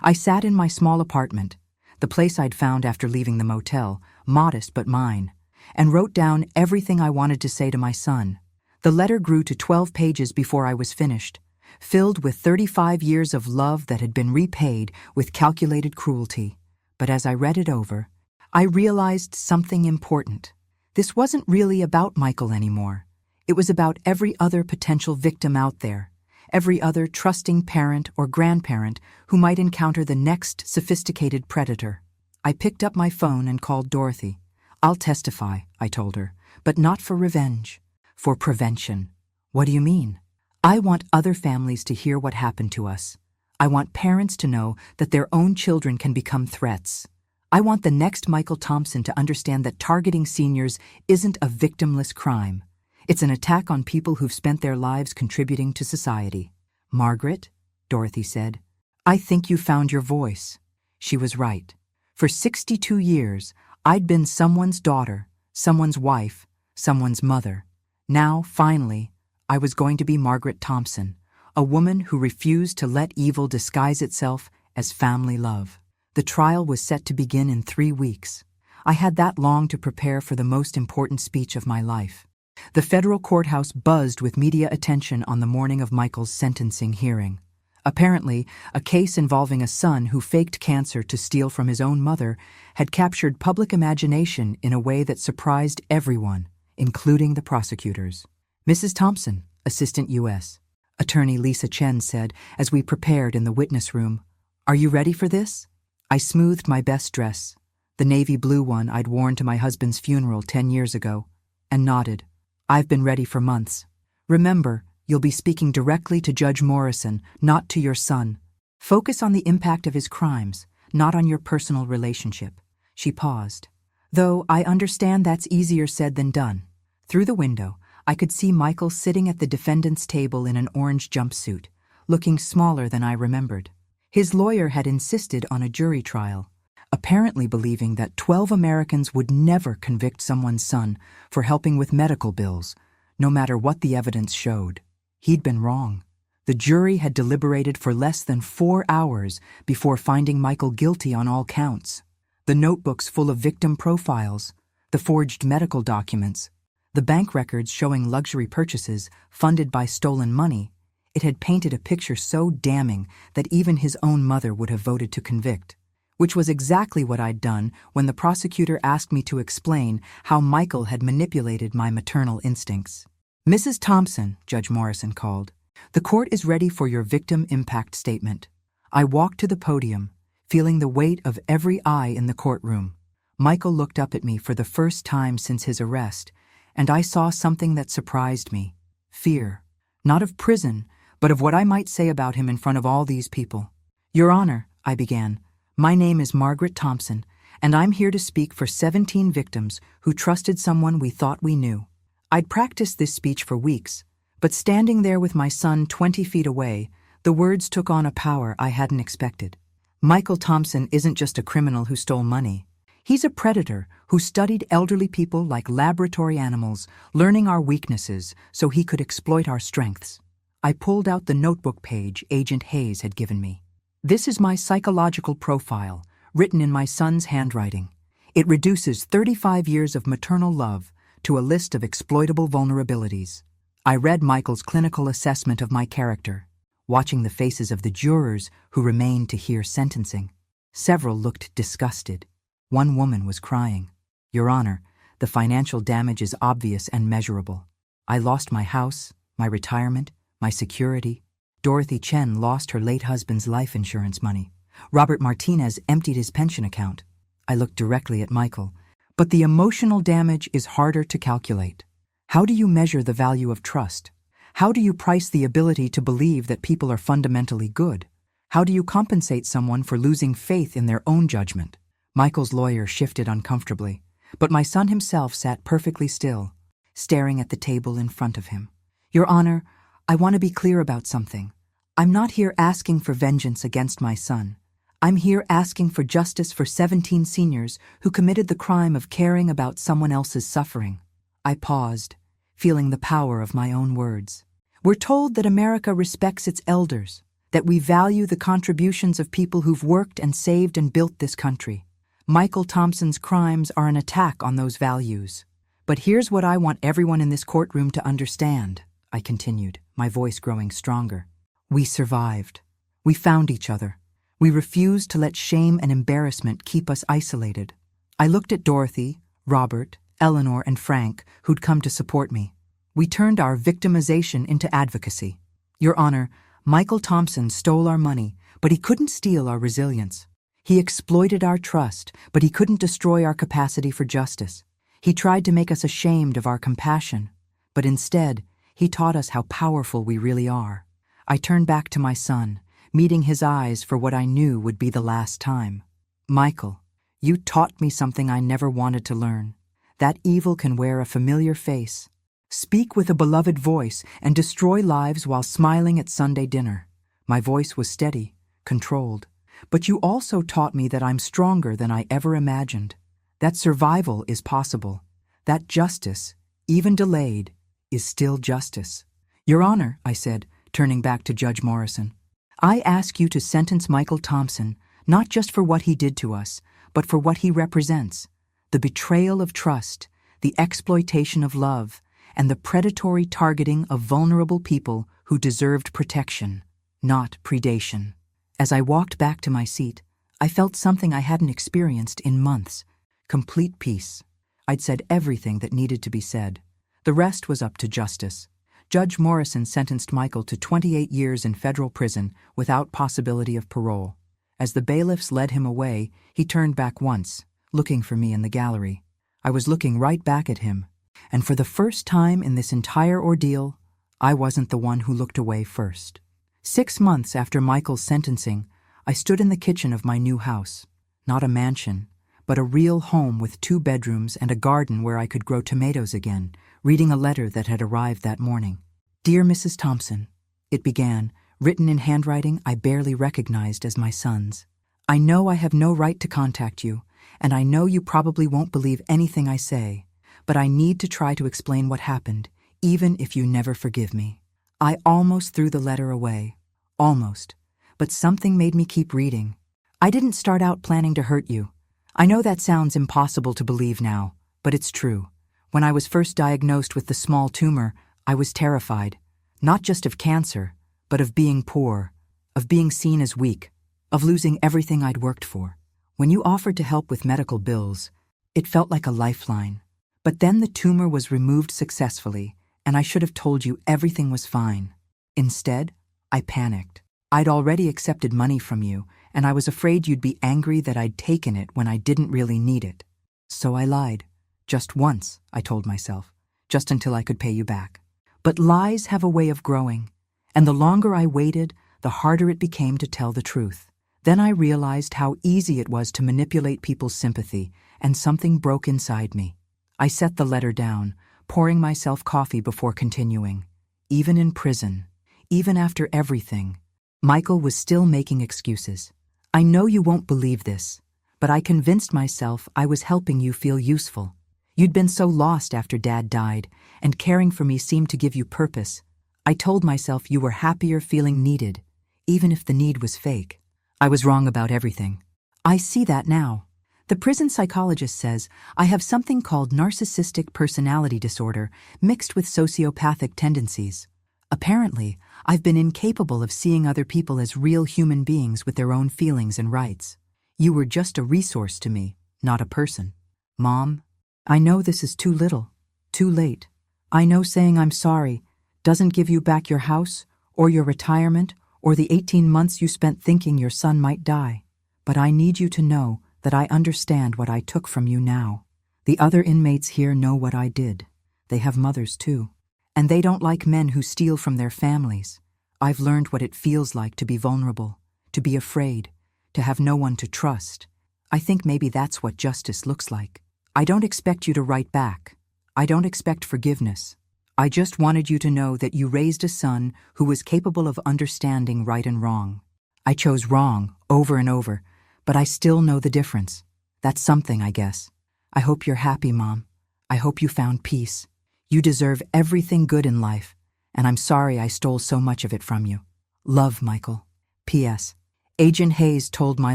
I sat in my small apartment, the place I'd found after leaving the motel, modest but mine, and wrote down everything I wanted to say to my son. The letter grew to 12 pages before I was finished, filled with 35 years of love that had been repaid with calculated cruelty. But as I read it over, I realized something important. This wasn't really about Michael anymore. It was about every other potential victim out there, every other trusting parent or grandparent who might encounter the next sophisticated predator. I picked up my phone and called Dorothy. I'll testify, I told her, but not for revenge, for prevention. What do you mean? I want other families to hear what happened to us. I want parents to know that their own children can become threats. I want the next Michael Thompson to understand that targeting seniors isn't a victimless crime. It's an attack on people who've spent their lives contributing to society. Margaret, Dorothy said, I think you found your voice. She was right. For 62 years, I'd been someone's daughter, someone's wife, someone's mother. Now, finally, I was going to be Margaret Thompson, a woman who refused to let evil disguise itself as family love. The trial was set to begin in 3 weeks. I had that long to prepare for the most important speech of my life. The federal courthouse buzzed with media attention on the morning of Michael's sentencing hearing. Apparently, a case involving a son who faked cancer to steal from his own mother had captured public imagination in a way that surprised everyone, including the prosecutors. Mrs. Thompson, Assistant U.S. Attorney Lisa Chen said as we prepared in the witness room, Are you ready for this? I smoothed my best dress, the navy blue one I'd worn to my husband's funeral 10 years ago, and nodded. I've been ready for months. Remember, you'll be speaking directly to Judge Morrison, not to your son. Focus on the impact of his crimes, not on your personal relationship. She paused. Though I understand that's easier said than done. Through the window, I could see Michael sitting at the defendant's table in an orange jumpsuit, looking smaller than I remembered. His lawyer had insisted on a jury trial, apparently believing that 12 Americans would never convict someone's son for helping with medical bills, no matter what the evidence showed. He'd been wrong. The jury had deliberated for less than 4 hours before finding Michael guilty on all counts. The notebooks full of victim profiles, the forged medical documents, the bank records showing luxury purchases funded by stolen money, it had painted a picture so damning that even his own mother would have voted to convict. Which was exactly what I'd done when the prosecutor asked me to explain how Michael had manipulated my maternal instincts. Mrs. Thompson, Judge Morrison called, the court is ready for your victim impact statement. I walked to the podium, feeling the weight of every eye in the courtroom. Michael looked up at me for the first time since his arrest, and I saw something that surprised me. Fear. Not of prison, but of what I might say about him in front of all these people. Your Honor, I began. My name is Margaret Thompson, and I'm here to speak for 17 victims who trusted someone we thought we knew. I'd practiced this speech for weeks, but standing there with my son 20 feet away, the words took on a power I hadn't expected. Michael Thompson isn't just a criminal who stole money. He's a predator who studied elderly people like laboratory animals, learning our weaknesses so he could exploit our strengths. I pulled out the notebook page Agent Hayes had given me. This is my psychological profile, written in my son's handwriting. It reduces 35 years of maternal love to a list of exploitable vulnerabilities. I read Michael's clinical assessment of my character, watching the faces of the jurors who remained to hear sentencing. Several looked disgusted. One woman was crying. Your Honor, the financial damage is obvious and measurable. I lost my house, my retirement, my security. Dorothy Chen lost her late husband's life insurance money. Robert Martinez emptied his pension account. I looked directly at Michael. But the emotional damage is harder to calculate. How do you measure the value of trust? How do you price the ability to believe that people are fundamentally good? How do you compensate someone for losing faith in their own judgment? Michael's lawyer shifted uncomfortably, but my son himself sat perfectly still, staring at the table in front of him. Your Honor, I want to be clear about something. I'm not here asking for vengeance against my son. I'm here asking for justice for 17 seniors who committed the crime of caring about someone else's suffering. I paused, feeling the power of my own words. We're told that America respects its elders, that we value the contributions of people who've worked and saved and built this country. Michael Thompson's crimes are an attack on those values. But here's what I want everyone in this courtroom to understand, I continued, my voice growing stronger. We survived. We found each other. We refused to let shame and embarrassment keep us isolated. I looked at Dorothy, Robert, Eleanor, and Frank, who'd come to support me. We turned our victimization into advocacy. Your Honor, Michael Thompson stole our money, but he couldn't steal our resilience. He exploited our trust, but he couldn't destroy our capacity for justice. He tried to make us ashamed of our compassion, but instead, he taught us how powerful we really are. I turned back to my son, meeting his eyes for what I knew would be the last time. Michael, you taught me something I never wanted to learn. That evil can wear a familiar face, speak with a beloved voice, and destroy lives while smiling at Sunday dinner. My voice was steady, controlled. But you also taught me that I'm stronger than I ever imagined, that survival is possible, that justice, even delayed, is still justice. Your Honor, I said, turning back to Judge Morrison, I ask you to sentence Michael Thompson not just for what he did to us, but for what he represents, the betrayal of trust, the exploitation of love, and the predatory targeting of vulnerable people who deserved protection, not predation. As I walked back to my seat, I felt something I hadn't experienced in months. Complete peace. I'd said everything that needed to be said. The rest was up to justice. Judge Morrison sentenced Michael to 28 years in federal prison without possibility of parole. As the bailiffs led him away, he turned back once, looking for me in the gallery. I was looking right back at him, and for the first time in this entire ordeal, I wasn't the one who looked away first. 6 months after Michael's sentencing, I stood in the kitchen of my new house. Not a mansion, but a real home with 2 bedrooms and a garden where I could grow tomatoes again, reading a letter that had arrived that morning. Dear Mrs. Thompson, it began, written in handwriting I barely recognized as my son's. I know I have no right to contact you, and I know you probably won't believe anything I say, but I need to try to explain what happened, even if you never forgive me. I almost threw the letter away. Almost. But something made me keep reading. I didn't start out planning to hurt you. I know that sounds impossible to believe now, but it's true. When I was first diagnosed with the small tumor, I was terrified, not just of cancer, but of being poor, of being seen as weak, of losing everything I'd worked for. When you offered to help with medical bills, it felt like a lifeline. But then the tumor was removed successfully, and I should have told you everything was fine. Instead, I panicked. I'd already accepted money from you, and I was afraid you'd be angry that I'd taken it when I didn't really need it. So I lied. Just once, I told myself, just until I could pay you back. But lies have a way of growing, and the longer I waited, the harder it became to tell the truth. Then I realized how easy it was to manipulate people's sympathy, and something broke inside me. I set the letter down, pouring myself coffee before continuing. Even in prison, even after everything, Michael was still making excuses. I know you won't believe this, but I convinced myself I was helping you feel useful. You'd been so lost after Dad died, and caring for me seemed to give you purpose. I told myself you were happier feeling needed, even if the need was fake. I was wrong about everything. I see that now. The prison psychologist says I have something called narcissistic personality disorder mixed with sociopathic tendencies. Apparently, I've been incapable of seeing other people as real human beings with their own feelings and rights. You were just a resource to me, not a person. Mom, I know this is too little, too late. I know saying I'm sorry doesn't give you back your house, or your retirement, or the 18 months you spent thinking your son might die. But I need you to know that I understand what I took from you now. The other inmates here know what I did. They have mothers too. And they don't like men who steal from their families. I've learned what it feels like to be vulnerable, to be afraid, to have no one to trust. I think maybe that's what justice looks like. I don't expect you to write back. I don't expect forgiveness. I just wanted you to know that you raised a son who was capable of understanding right and wrong. I chose wrong over and over, but I still know the difference. That's something, I guess. I hope you're happy, Mom. I hope you found peace. You deserve everything good in life, and I'm sorry I stole so much of it from you. Love, Michael. P.S. Agent Hayes told my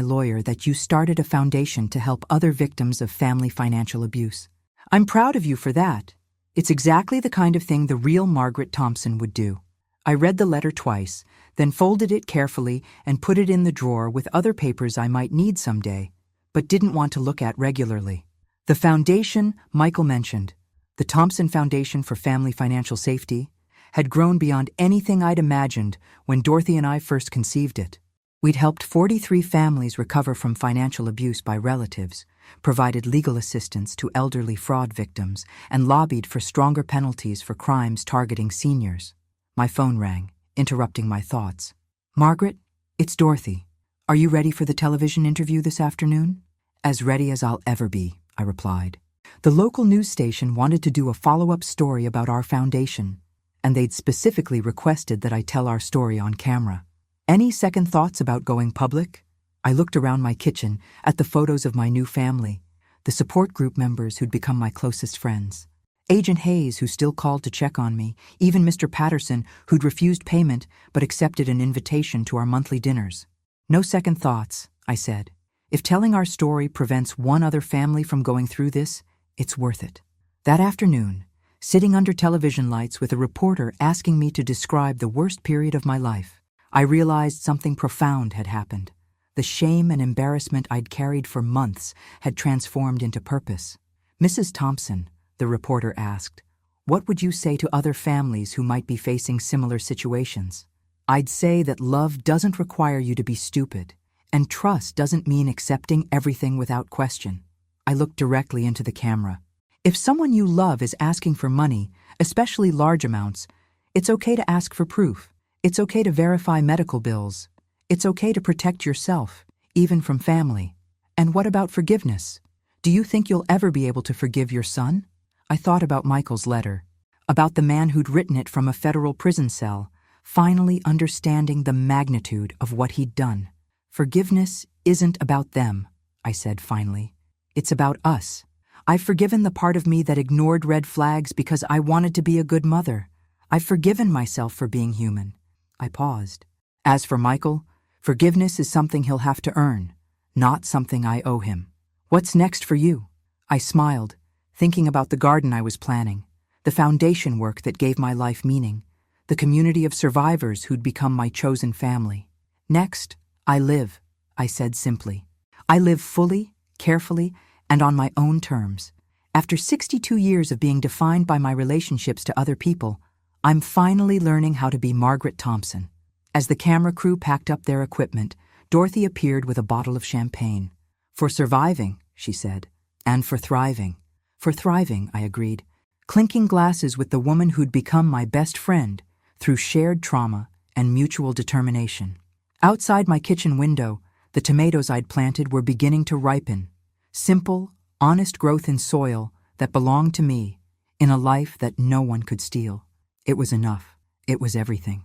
lawyer that you started a foundation to help other victims of family financial abuse. I'm proud of you for that. It's exactly the kind of thing the real Margaret Thompson would do. I read the letter twice, then folded it carefully and put it in the drawer with other papers I might need someday, but didn't want to look at regularly. The foundation Michael mentioned, the Thompson Foundation for Family Financial Safety, had grown beyond anything I'd imagined when Dorothy and I first conceived it. We'd helped 43 families recover from financial abuse by relatives, provided legal assistance to elderly fraud victims, and lobbied for stronger penalties for crimes targeting seniors. My phone rang, interrupting my thoughts. Margaret, it's Dorothy. Are you ready for the television interview this afternoon? As ready as I'll ever be, I replied. The local news station wanted to do a follow-up story about our foundation, and they'd specifically requested that I tell our story on camera. Any second thoughts about going public? I looked around my kitchen at the photos of my new family, the support group members who'd become my closest friends. Agent Hayes, who still called to check on me, even Mr. Patterson, who'd refused payment but accepted an invitation to our monthly dinners. No second thoughts, I said. If telling our story prevents one other family from going through this, it's worth it. That afternoon, sitting under television lights with a reporter asking me to describe the worst period of my life, I realized something profound had happened. The shame and embarrassment I'd carried for months had transformed into purpose. Mrs. Thompson, the reporter asked, what would you say to other families who might be facing similar situations? I'd say that love doesn't require you to be stupid, and trust doesn't mean accepting everything without question. I looked directly into the camera. If someone you love is asking for money, especially large amounts, it's okay to ask for proof. It's okay to verify medical bills. It's okay to protect yourself, even from family. And what about forgiveness? Do you think you'll ever be able to forgive your son? I thought about Michael's letter, about the man who'd written it from a federal prison cell, finally understanding the magnitude of what he'd done. Forgiveness isn't about them, I said finally. It's about us. I've forgiven the part of me that ignored red flags because I wanted to be a good mother. I've forgiven myself for being human. I paused. As for Michael, forgiveness is something he'll have to earn, not something I owe him. What's next for you? I smiled, thinking about the garden I was planning, the foundation work that gave my life meaning, the community of survivors who'd become my chosen family. Next, I live, I said simply. I live fully, carefully, and on my own terms. After 62 years of being defined by my relationships to other people, I'm finally learning how to be Margaret Thompson. As the camera crew packed up their equipment, Dorothy appeared with a bottle of champagne. For surviving, she said, and for thriving. For thriving, I agreed, clinking glasses with the woman who'd become my best friend through shared trauma and mutual determination. Outside my kitchen window, the tomatoes I'd planted were beginning to ripen. Simple, honest growth in soil that belonged to me, in a life that no one could steal. It was enough. It was everything.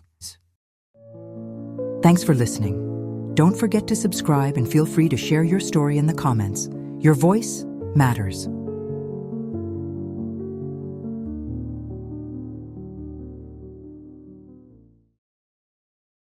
Thanks for listening. Don't forget to subscribe and feel free to share your story in the comments. Your voice matters.